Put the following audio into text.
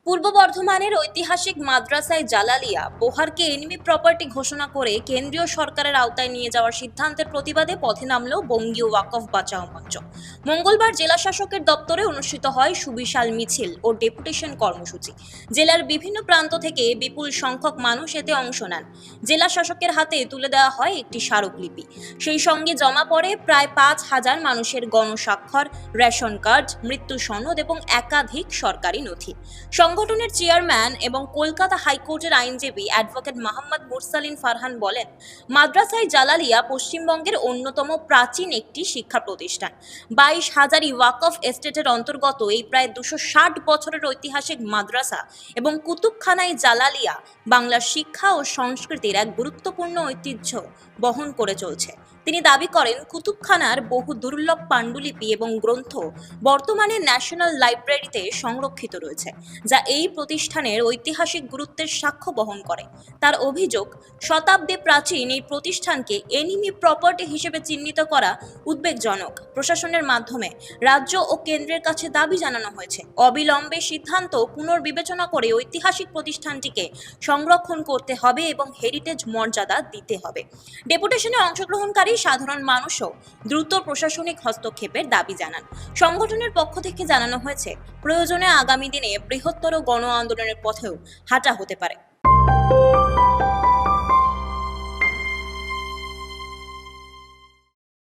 পূর্ব বর্ধমানের ঐতিহাসিক মাদ্রাসায় জালালিয়া বোহারকে এনিমি প্রপার্টি ঘোষণা করে কেন্দ্রীয় সরকারের আওতায় নিয়ে যাওয়ার সিদ্ধান্তের প্রতিবাদে পথে নামল বঙ্গীয় ওয়াকফ বাঁচাও মঞ্চ। মঙ্গলবার জেলা শাসকের দপ্তরে অনুষ্ঠিত হয় সুবিশাল মিছিল ও ডেপুটেশন কর্মসূচি। জেলার বিভিন্ন প্রান্ত থেকে বিপুল সংখ্যক মানুষ এতে অংশ নেন। জেলা শাসকের হাতে তুলে দেওয়া হয় একটি স্মারকলিপি। সেই সঙ্গে জমা পড়ে প্রায় 5,000 মানুষের গণস্বাক্ষর, রেশন কার্ড, মৃত্যু সনদ এবং একাধিক সরকারি নথি। সংগঠনের চেয়ারম্যান এবং কলকাতা হাইকোর্টের আইনজীবী অ্যাডভোকেট মোহাম্মদ মুরসালিন ফারহান বলেন, মাদ্রাসায় জালালিয়া পশ্চিমবঙ্গের অন্যতম প্রাচীন একটি শিক্ষা প্রতিষ্ঠান। 22,000 ওয়াকফ এস্টেটের অন্তর্গত এই প্রায় 260 বছরের ঐতিহাসিক মাদ্রাসা এবং কুতুবখানায় জালালিয়া বাংলার শিক্ষা ও সংস্কৃতির এক গুরুত্বপূর্ণ ঐতিহ্য বহন করে চলছে। তিনি দাবি করেন, কুতুবখানার বহু দুর্লভ পাণ্ডুলিপি এবং গ্রন্থ বর্তমানে ন্যাশনাল লাইব্রেরিতে সংরক্ষিত রয়েছে, যা এই প্রতিষ্ঠানের ঐতিহাসিক গুরুত্বের সাক্ষ্য বহন করে। তার অভিযোগ, শতাব্দী প্রাচীন এই প্রতিষ্ঠানকে এনিমি প্রপার্টি হিসেবে চিহ্নিত করা উদ্বেগজনক। প্রশাসনের মাধ্যমে রাজ্য ও কেন্দ্রের কাছে দাবি জানানো হয়েছে, অবিলম্বে সিদ্ধান্ত পুনর্বিবেচনা করে ঐতিহাসিক প্রতিষ্ঠানটিকে সংরক্ষণ করতে হবে এবং হেরিটেজ মর্যাদা দিতে হবে। ডেপুটেশনে অংশগ্রহণকারী সাধারণ মানুষও দ্রুত প্রশাসনিক হস্তক্ষেপের দাবি জানান। সংগঠনের পক্ষ থেকে জানানো হয়েছে, প্রয়োজনে আগামী দিনে বৃহত্তর গণ আন্দোলনের পথেও হাঁটা হতে পারে।